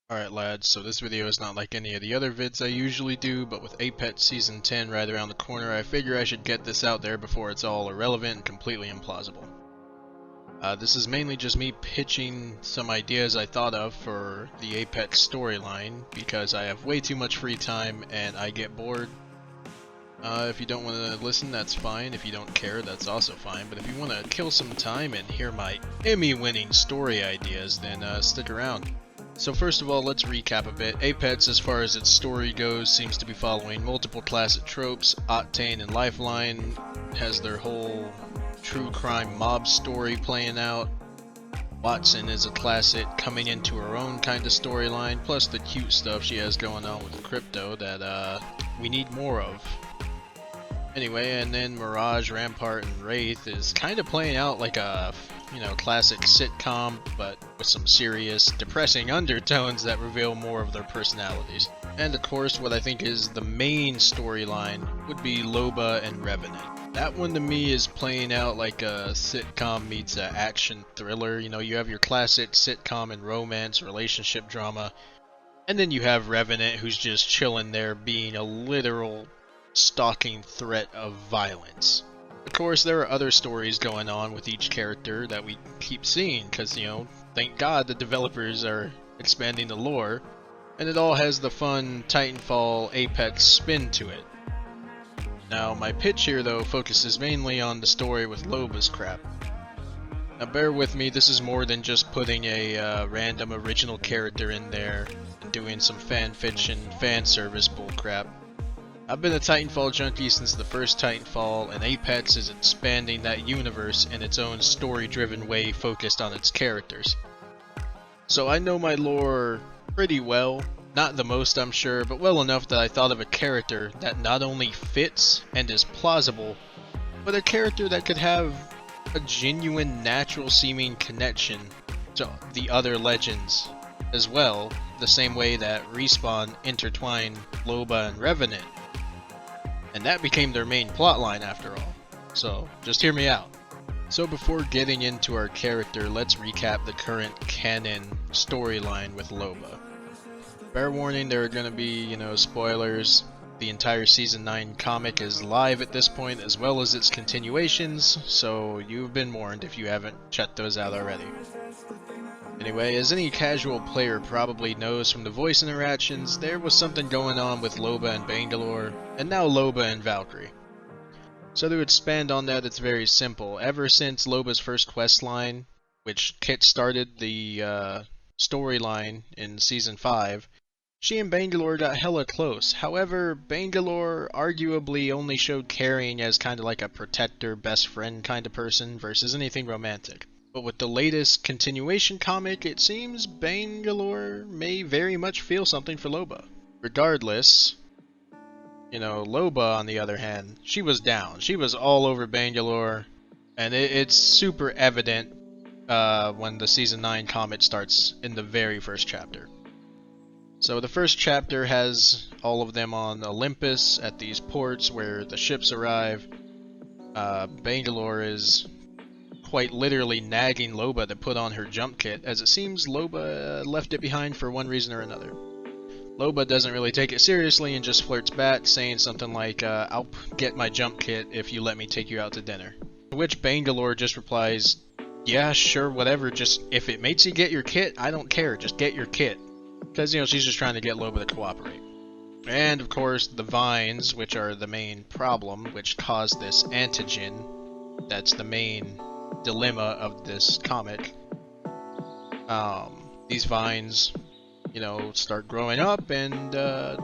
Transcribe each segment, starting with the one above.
Alright lads, so this video is not like any of the other vids I usually do, but with Apex Season 10 right around the corner, I figure I should get this out there before it's all irrelevant and completely implausible. This is mainly just me pitching some ideas I thought of for the Apex storyline, because I have way too much free time and I get bored. If you don't want to listen, that's fine. If you don't care, that's also fine. But if you want to kill some time and hear my Emmy-winning story ideas, then stick around. So first of all, let's recap a bit. Apex, as far as its story goes, seems to be following multiple classic tropes. Octane and Lifeline has their whole true crime mob story playing out. Watson is a classic coming into her own kind of storyline, plus the cute stuff she has going on with crypto that we need more of. Anyway, and then Mirage, Rampart, and Wraith is kind of playing out like a, classic sitcom, but with some serious, depressing undertones that reveal more of their personalities. And of course, what I think is the main storyline would be Loba and Revenant. That one to me is playing out like a sitcom meets an action thriller. You have your classic sitcom and romance, relationship drama, and then you have Revenant who's just chilling there being a literal stalking threat of violence. Of course, there are other stories going on with each character that we keep seeing, because, thank God the developers are expanding the lore, and it all has the fun Titanfall Apex spin to it. Now, my pitch here, though, focuses mainly on the story with Loba's crap. Now, bear with me, this is more than just putting a random original character in there and doing some fanfiction, fan service bullcrap. I've been a Titanfall junkie since the first Titanfall, and Apex is expanding that universe in its own story-driven way focused on its characters. So I know my lore pretty well, not the most I'm sure, but well enough that I thought of a character that not only fits and is plausible, but a character that could have a genuine natural-seeming connection to the other legends as well, the same way that Respawn intertwined Loba and Revenant. And that became their main plotline after all. So, just hear me out. So before getting into our character, let's recap the current canon storyline with Loba. Fair warning, there are going to be, spoilers. The entire Season 9 comic is live at this point, as well as its continuations, so you've been warned if you haven't checked those out already. Anyway, as any casual player probably knows from the voice interactions, there was something going on with Loba and Bangalore, and now Loba and Valkyrie. So to expand on that, it's very simple. Ever since Loba's first questline, which kick-started the storyline in Season 5, she and Bangalore got hella close. However, Bangalore arguably only showed caring as kind of like a protector, best friend kind of person versus anything romantic. But with the latest continuation comic, it seems Bangalore may very much feel something for Loba. Regardless, Loba, on the other hand, she was down. She was all over Bangalore, and it's super evident when the Season 9 comic starts in the very first chapter. So the first chapter has all of them on Olympus at these ports where the ships arrive. Bangalore is quite literally nagging Loba to put on her jump kit, as it seems Loba left it behind for one reason or another. Loba doesn't really take it seriously and just flirts back, saying something like, I'll get my jump kit if you let me take you out to dinner. To which Bangalore just replies, yeah, sure, whatever, just if it makes you get your kit, I don't care, just get your kit. Because, she's just trying to get Loba to cooperate. And, of course, the vines, which are the main problem, which caused this antigen, that's the main dilemma of this comic. These vines, start growing up and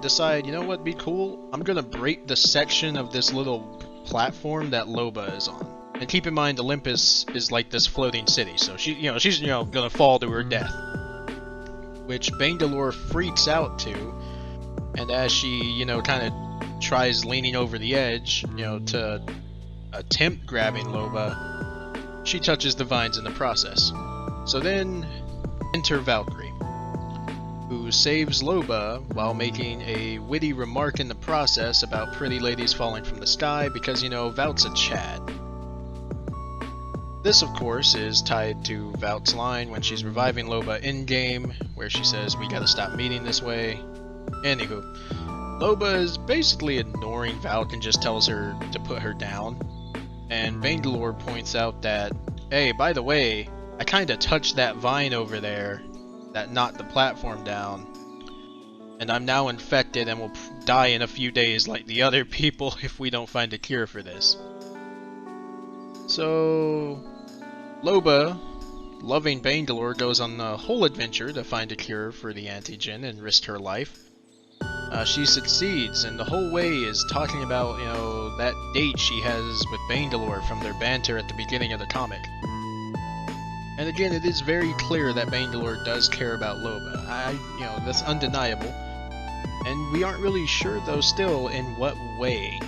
decide, what'd be cool? I'm gonna break the section of this little platform that Loba is on. And keep in mind, Olympus is like this floating city, so she's gonna fall to her death. Which Bangalore freaks out to, and as she, kind of tries leaning over the edge, to attempt grabbing Loba, she touches the vines in the process. So then, enter Valkyrie, who saves Loba while making a witty remark in the process about pretty ladies falling from the sky because, Val's a Chad. This, of course, is tied to Valk's line when she's reviving Loba in-game, where she says, "We gotta stop meeting this way." Anywho, Loba is basically ignoring Valk and just tells her to put her down. And Bangalore points out that, "Hey, by the way, I kinda touched that vine over there that knocked the platform down, and I'm now infected and will die in a few days like the other people if we don't find a cure for this." So Loba, loving Bangalore, goes on the whole adventure to find a cure for the antigen and risk her life. She succeeds, and the whole way is talking about, that date she has with Bangalore from their banter at the beginning of the comic. And again, it is very clear that Bangalore does care about Loba. That's undeniable. And we aren't really sure, though, still, in what way.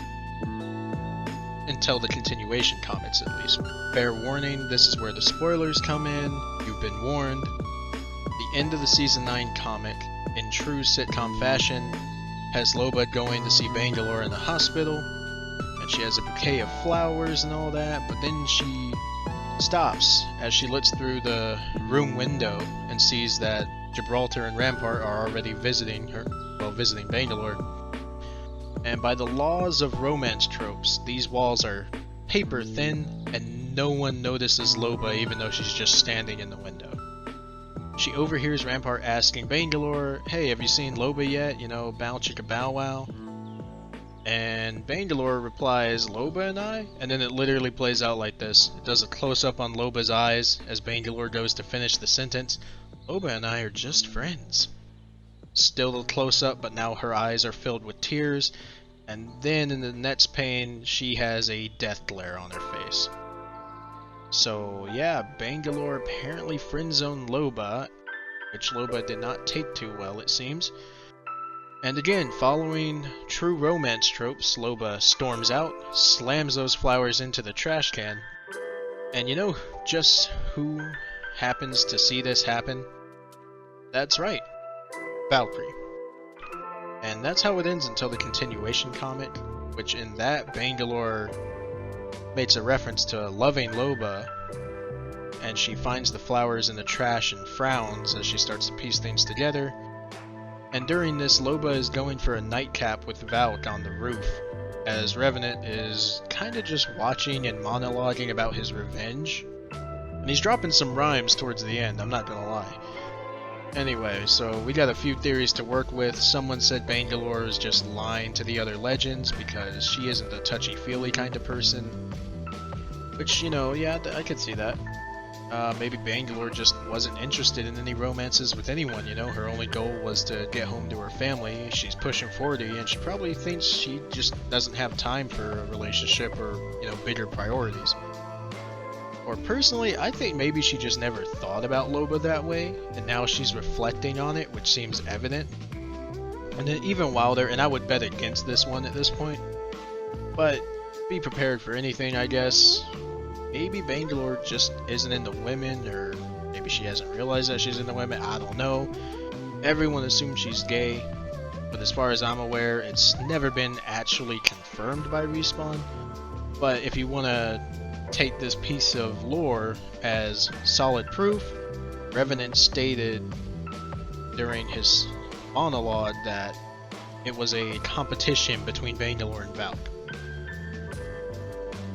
Until the continuation comics, at least. Fair warning, this is where the spoilers come in. You've been warned. The end of the Season 9 comic, in true sitcom fashion, has Loba going to see Bangalore in the hospital, and she has a bouquet of flowers and all that, but then she stops as she looks through the room window and sees that Gibraltar and Rampart are already visiting Bangalore. And by the laws of romance tropes, these walls are paper thin, and no one notices Loba even though she's just standing in the window. She overhears Rampart asking Bangalore, "Hey, have you seen Loba yet? Bow chicka bow wow." And Bangalore replies, "Loba and I?" And then it literally plays out like this. It does a close-up on Loba's eyes as Bangalore goes to finish the sentence. "Loba and I are just friends." Still a close-up, but now her eyes are filled with tears. And then in the next pane, she has a death glare on her face. So yeah, Bangalore apparently friend-zoned Loba, which Loba did not take too well, it seems. And again, following true romance tropes, Loba storms out, slams those flowers into the trash can, and you know just who happens to see this happen? That's right, Valkyrie. And that's how it ends until the continuation comic, which in that Bangalore makes a reference to loving Loba, and she finds the flowers in the trash and frowns as she starts to piece things together. And during this, Loba is going for a nightcap with Valk on the roof, as Revenant is kinda just watching and monologuing about his revenge. And he's dropping some rhymes towards the end, I'm not gonna lie. Anyway, so we got a few theories to work with. Someone said Bangalore is just lying to the other legends because she isn't a touchy-feely kind of person. Which, yeah, I could see that. Maybe Bangalore just wasn't interested in any romances with anyone, her only goal was to get home to her family. She's pushing 40, and she probably thinks she just doesn't have time for a relationship or, bigger priorities. Or personally, I think maybe she just never thought about Loba that way, and now she's reflecting on it, which seems evident. And then even wilder, and I would bet against this one at this point, but be prepared for anything, I guess. Maybe Bangalore just isn't into women, or maybe she hasn't realized that she's into women, I don't know. Everyone assumes she's gay, but as far as I'm aware, it's never been actually confirmed by Respawn. But if you want to take this piece of lore as solid proof, Revenant stated during his monologue that it was a competition between Bangalore and Valk.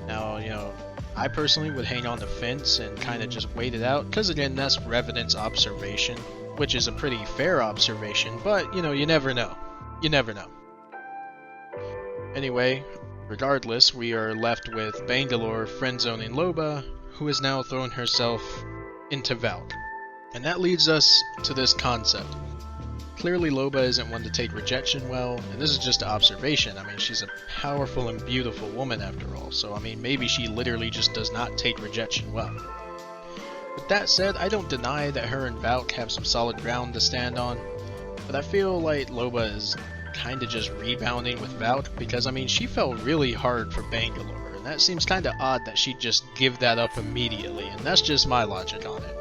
Now, I personally would hang on the fence and kind of just wait it out, because again, that's Revenant's observation, which is a pretty fair observation, but you never know. You never know. Anyway, regardless, we are left with Bangalore friend-zoning Loba, who has now thrown herself into Valk. And that leads us to this concept. Clearly Loba isn't one to take rejection well, and this is just an observation. She's a powerful and beautiful woman after all, so maybe she literally just does not take rejection well. With that said, I don't deny that her and Valk have some solid ground to stand on, but I feel like Loba is kinda just rebounding with Valk, because she fell really hard for Bangalore, and that seems kinda odd that she'd just give that up immediately, and that's just my logic on it.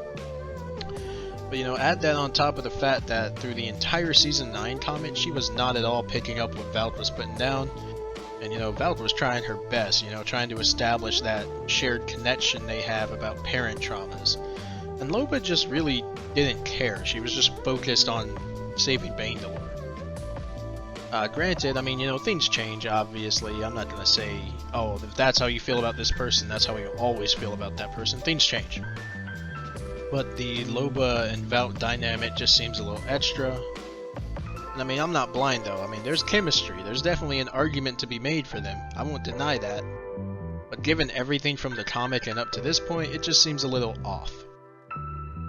But add that on top of the fact that through the entire Season 9 comic, she was not at all picking up what Valk was putting down, And you know, Veld was trying her best, you know, trying to establish that shared connection they have about parent traumas. And Loba just really didn't care. She was just focused on saving Bandalore. Granted, I mean, you know, things change, obviously. I'm not gonna say, oh, if that's how you feel about this person, that's how you always feel about that person. Things change. But the Loba and Vought dynamic just seems a little extra. And I mean, I'm not blind though. I mean, there's chemistry. There's definitely an argument to be made for them. I won't deny that. But given everything from the comic and up to this point, it just seems a little off.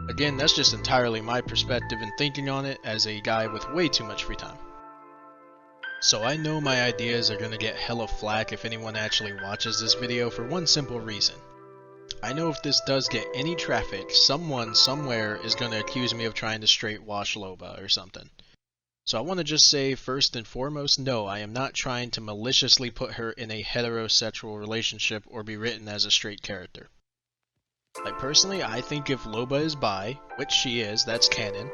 Again, that's just entirely my perspective and thinking on it as a guy with way too much free time. So I know my ideas are gonna get hella flack if anyone actually watches this video for one simple reason. I know if this does get any traffic, someone somewhere is gonna accuse me of trying to straight wash Loba or something. So I want to just say first and foremost, no, I am not trying to maliciously put her in a heterosexual relationship or be written as a straight character. Like personally, I think if Loba is bi, which she is, that's canon,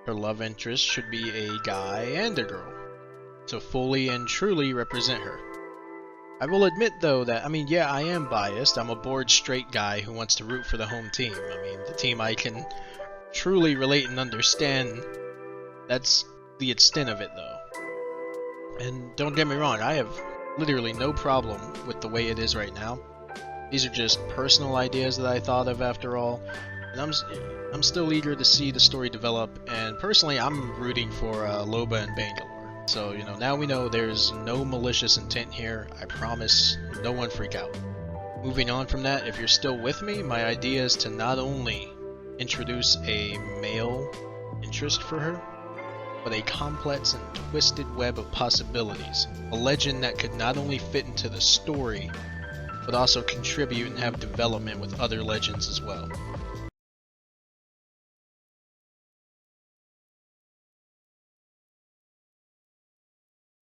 her love interest should be a guy and a girl, to fully and truly represent her. I will admit though that, I mean, yeah, I am biased. I'm a bored straight guy who wants to root for the home team. I mean, the team I can truly relate and understand. That's the extent of it though. And don't get me wrong, I have literally no problem with the way it is right now. These are just personal ideas that I thought of after all, and I'm still eager to see the story develop, and personally I'm rooting for Loba and Bandalore. So, you know, now we know there's no malicious intent here. I promise, no one freak out. Moving on from that, if you're still with me, my idea is to not only introduce a male interest for her, but a complex and twisted web of possibilities. A legend that could not only fit into the story, but also contribute and have development with other legends as well.